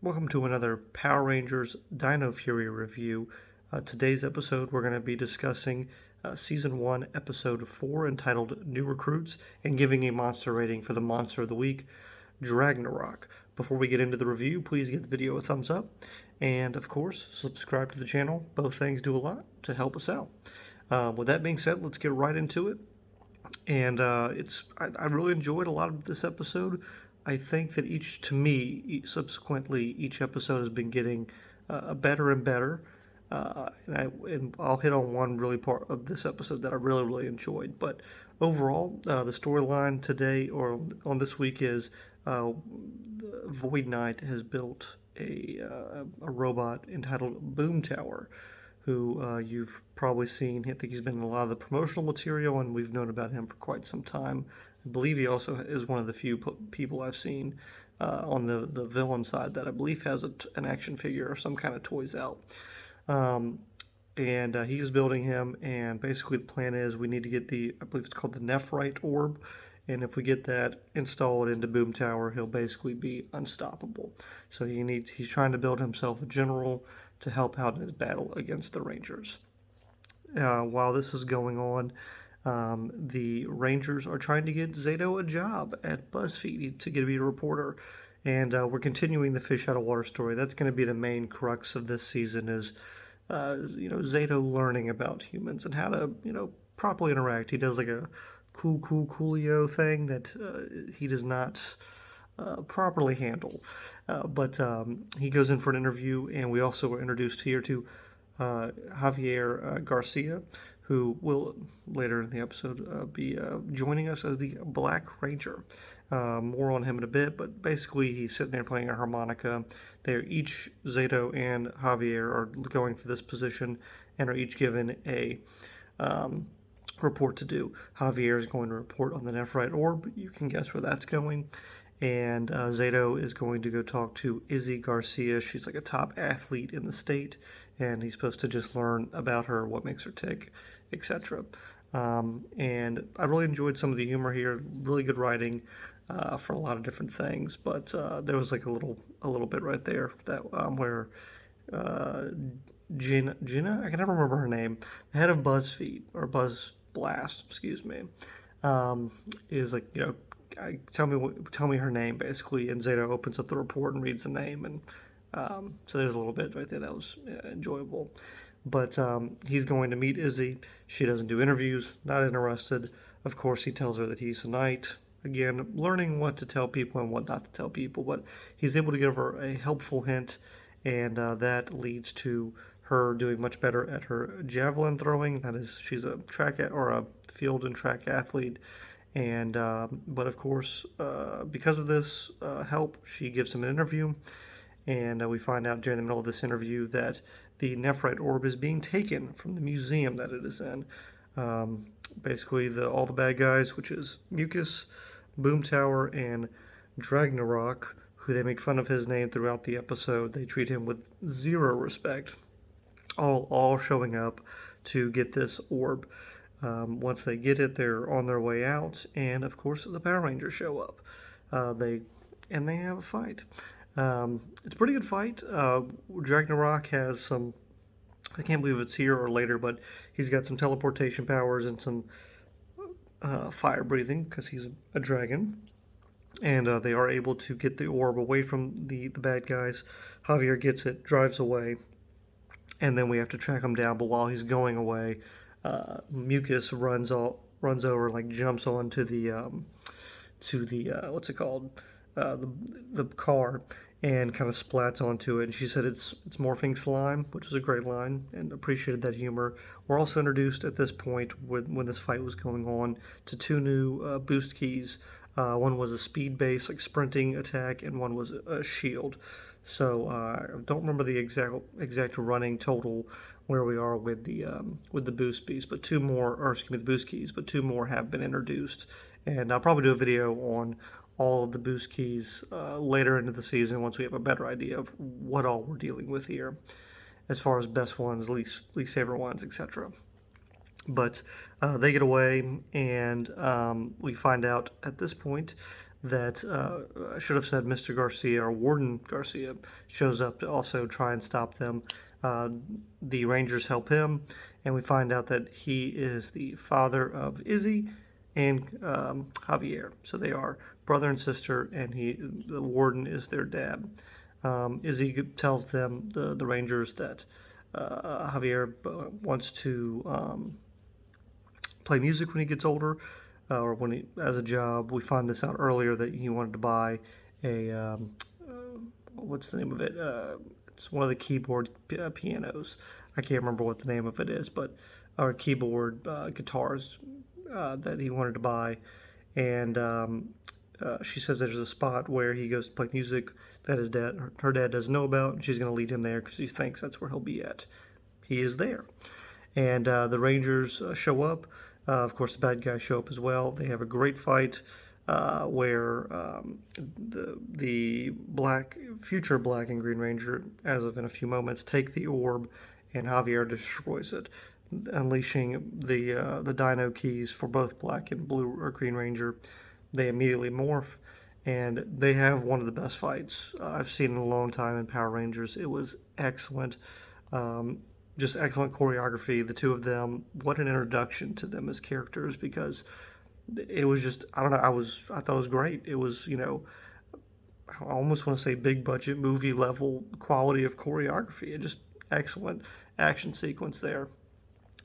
Welcome to another Power Rangers Dino Fury review. Today's episode, we're going to be discussing Season 1, Episode 4, entitled New Recruits, and giving a monster rating for the Monster of the Week, Ragnarok. Before we get into the review, please give the video a thumbs up, and of course, subscribe to the channel. Both things do a lot to help us out. With that being said, let's get right into it. And I really enjoyed a lot of this episode. I think that subsequently, each episode has been getting better and better. And I'll hit on one really part of this episode that I really enjoyed. But overall, the storyline today or on this week is Void Knight has built a robot entitled Boomtower, who you've probably seen. I think he's been in a lot of the promotional material, and we've known about him for quite some time. I believe he also is one of the few people I've seen on the villain side that I believe has an action figure or some kind of toys out. And he's building him, and basically the plan is we need to get I believe it's called the Nephrite Orb, and if we get that installed into Boomtower, he'll basically be unstoppable. So he's trying to build himself a general to help out in his battle against the Rangers. While this is going on, the Rangers are trying to get Zato a job at BuzzFeed to be a reporter, and we're continuing the fish out of water story. That's going to be the main crux of this season is, Zato learning about humans and how to, properly interact. He does like a coolio thing that he does not properly handle. But he goes in for an interview, and we also were introduced here to Javier Garcia, who will later in the episode be joining us as the Black Ranger. More on him in a bit, but basically he's sitting there playing a harmonica. Zato and Javier are going for this position and are each given a report to do. Javier is going to report on the Nephrite Orb. You can guess where that's going. And Zato is going to go talk to Izzy Garcia. She's like a top athlete in the state, and he's supposed to just learn about her, what makes her tick, etc. And I really enjoyed some of the humor here. Really good writing for a lot of different things. But there was like a little bit right there that where Gina, I can never remember her name, the head of BuzzFeed or Buzz Blast, excuse me, is like, tell me her name, basically, and Zato opens up the report and reads the name, and so there's a little bit right there that was enjoyable. But he's going to meet Izzy. She doesn't do interviews, not interested. Of course, he tells her that he's a knight. Again, learning what to tell people and what not to tell people, but he's able to give her a helpful hint, and that leads to her doing much better at her javelin throwing. That is, she's a field and track athlete. And but of course, because of this help, she gives him an interview, and we find out during the middle of this interview that the Nephrite Orb is being taken from the museum that it is in. Basically, all the bad guys, which is Mucus, Boomtower, and Ragnarok, who they make fun of his name throughout the episode. They treat him with zero respect, all showing up to get this orb. Once they get it, they're on their way out, and of course the Power Rangers show up. They have a fight. It's a pretty good fight. Ragnarok has some, I can't believe it's here or later, but he's got some teleportation powers and some fire breathing because he's a dragon. And they are able to get the orb away from the bad guys. Javier gets it, drives away, and then we have to track him down. But while he's going away, Mucus runs over, like jumps onto the what's it called, the car, and kind of splats onto it. And she said it's morphing slime, which is a great line, and appreciated that humor. We're also introduced at this point when this fight was going on to two new boost keys. One was a speed base, like sprinting attack, and one was a shield. So I don't remember the exact running total where we are with the boost keys, but two more have been introduced, and I'll probably do a video on all of the boost keys later into the season once we have a better idea of what all we're dealing with here, as far as best ones, least favorite ones, etc. But they get away, and we find out at this point that I should have said Mr. Garcia or Warden Garcia shows up to also try and stop them. Uh, the Rangers help him, and we find out that he is the father of Izzy and Javier. So they are brother and sister, and the Warden is their dad. Izzy tells them, the Rangers, that Javier wants to play music when he gets older, or when he as a job. We find this out earlier that he wanted to buy a what's the name of it? It's one of the keyboard pianos. I can't remember what the name of it is, but or keyboard guitars that he wanted to buy, and she says there's a spot where he goes to play music that his dad, her dad, doesn't know about, and she's going to lead him there because she thinks that's where he'll be at. He is there, and the Rangers show up. Of course, the bad guys show up as well. They have a great fight where the future Black and Green Ranger, as of in a few moments, take the orb, and Javier destroys it, unleashing the Dino keys for both Black and Blue or Green Ranger. They immediately morph, and they have one of the best fights I've seen in a long time in Power Rangers. It was excellent. Just excellent choreography, the two of them. What an introduction to them as characters, because it was just, I don't know, I thought it was great. It was, I almost want to say big budget movie level quality of choreography. It just excellent action sequence there.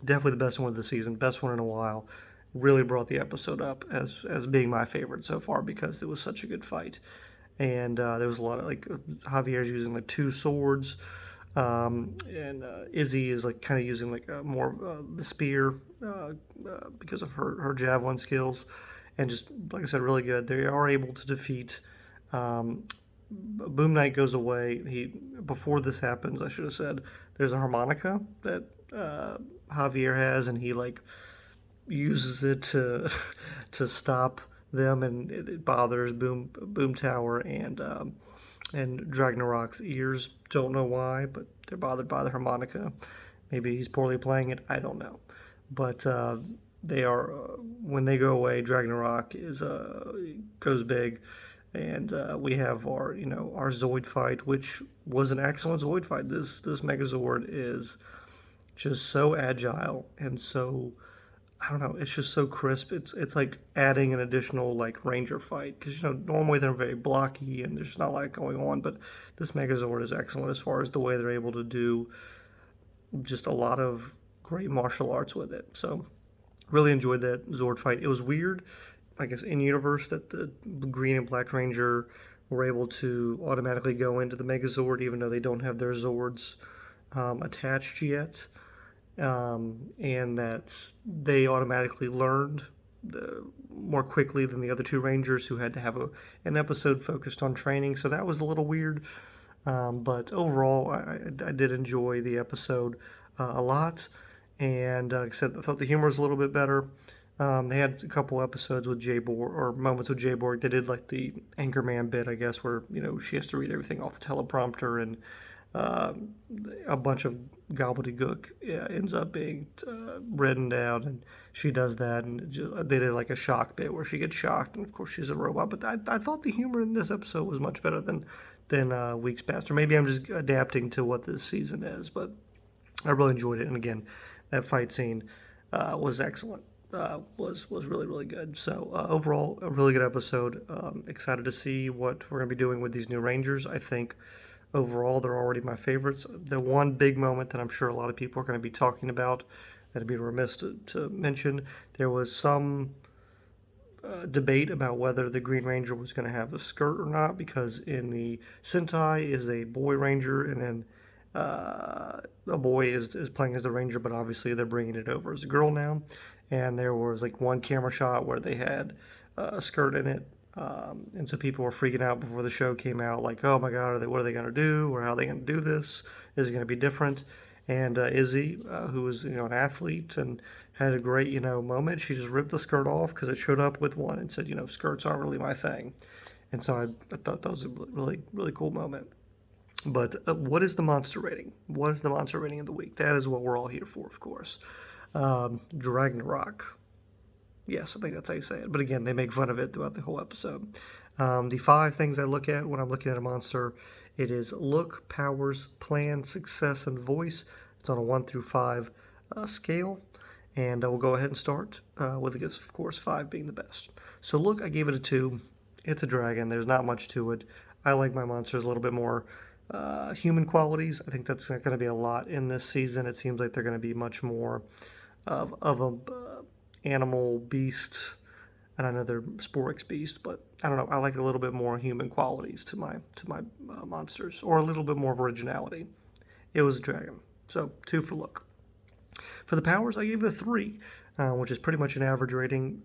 Definitely the best one of the season, best one in a while. Really brought the episode up as being my favorite so far because it was such a good fight. And there was a lot of, like, Javier's using like two swords. And Izzy is like kind of using like more the spear because of her javelin skills, and just like I said, really good. They are able to defeat. Boom Knight goes away. Before this happens, I should have said there's a harmonica that Javier has, and he like uses it to to stop them, and it bothers Boomtower and Ragnarok's ears. Don't know why, but they're bothered by the harmonica. Maybe he's poorly playing it. I don't know. But they are when they go away. Ragnarok goes big, and we have our Zoid fight, which was an excellent Zoid fight. This Megazord is just so agile and so, I don't know, it's just so crisp. It's like adding an additional like Ranger fight, because normally they're very blocky and there's just not a lot going on. But this Megazord is excellent as far as the way they're able to do just a lot of great martial arts with it. So really enjoyed that Zord fight. It was weird, I guess, in universe that the Green and Black Ranger were able to automatically go into the Megazord even though they don't have their Zords attached yet. And that they automatically learned more quickly than the other two Rangers, who had to have an episode focused on training. So that was a little weird. But overall, I did enjoy the episode a lot. And like I said, I thought the humor was a little bit better. They had a couple episodes with J-Borg, or moments with J-Borg. They did like the Anchorman bit, I guess, where she has to read everything off the teleprompter, and a bunch of gobbledygook ends up being written down, and she does that, and they did like a shock bit where she gets shocked, and of course she's a robot. But I thought the humor in this episode was much better than weeks past, or maybe I'm just adapting to what this season is. But I really enjoyed it, and again, that fight scene was excellent. Was really, really good. So overall, a really good episode. Excited to see what we're going to be doing with these new Rangers. I think overall they're already my favorites. The one big moment that I'm sure a lot of people are going to be talking about, that I'd be remiss to mention, there was some debate about whether the Green Ranger was going to have a skirt or not, because in the Sentai is a boy Ranger, and then a boy is playing as the Ranger, but obviously they're bringing it over as a girl now. And there was like one camera shot where they had a skirt in it, and so people were freaking out before the show came out, like, oh my god, what are they going to do, or how are they going to do this? Is it going to be different? And Izzy, who was an athlete and had a great moment, she just ripped the skirt off because it showed up with one and said, skirts aren't really my thing. And so I thought that was a really, really cool moment. But what is the monster rating? What is the monster rating of the week? That is what we're all here for, of course. Ragnarok. Yes, I think that's how you say it. But again, they make fun of it throughout the whole episode. The 5 things I look at when I'm looking at a monster, it is look, powers, plan, success, and voice. It's on a 1 through 5 scale. And we'll go ahead and start with, I guess, of course, 5 being the best. So look, I gave it a 2. It's a dragon. There's not much to it. I like my monsters a little bit more human qualities. I think that's going to be a lot in this season. It seems like they're going to be much more of a animal beast, and I know they're Sporix beast, but I don't know. I like a little bit more human qualities to my monsters, or a little bit more of originality. It was a dragon, so 2 for look. For the powers, I gave it a 3, which is pretty much an average rating.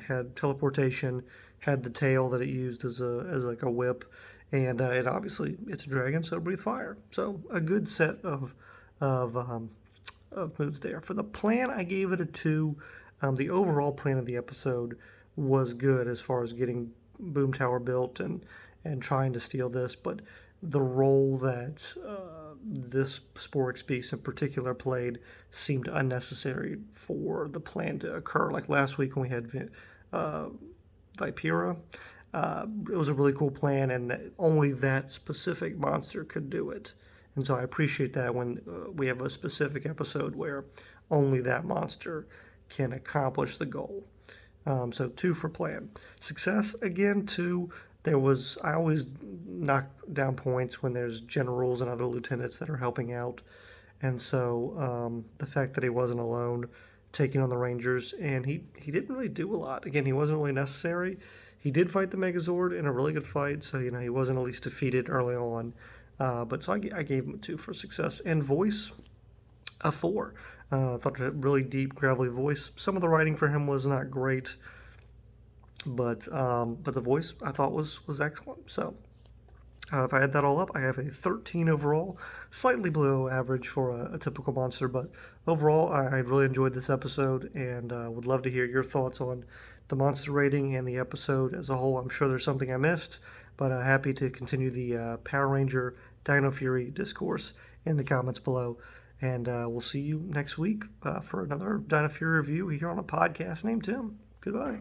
Had teleportation, had the tail that it used as like a whip, and it obviously it's a dragon, so breathe fire. So a good set of moves there. For the plan, I gave it a 2. The overall plan of the episode was good as far as getting Boomtower built and trying to steal this, but the role that this Sporix beast in particular played seemed unnecessary for the plan to occur. Like last week when we had Vipera, it was a really cool plan, and only that specific monster could do it. And so I appreciate that when we have a specific episode where only that monster can accomplish the goal. So 2 for plan. Success, again, 2. I always knock down points when there's generals and other lieutenants that are helping out. And so the fact that he wasn't alone taking on the Rangers, and he didn't really do a lot. Again, he wasn't really necessary. He did fight the Megazord in a really good fight, so he wasn't at least defeated early on. But so I gave him a 2 for success. And voice, a 4. I thought a really deep, gravelly voice. Some of the writing for him was not great, but the voice I thought was excellent. So if I add that all up, I have a 13 overall, slightly below average for a typical monster. But overall, I really enjoyed this episode, and would love to hear your thoughts on the monster rating and the episode as a whole. I'm sure there's something I missed, but happy to continue the Power Ranger Dino Fury discourse in the comments below. And we'll see you next week for another Dino Fury review here on a podcast named Tim. Goodbye.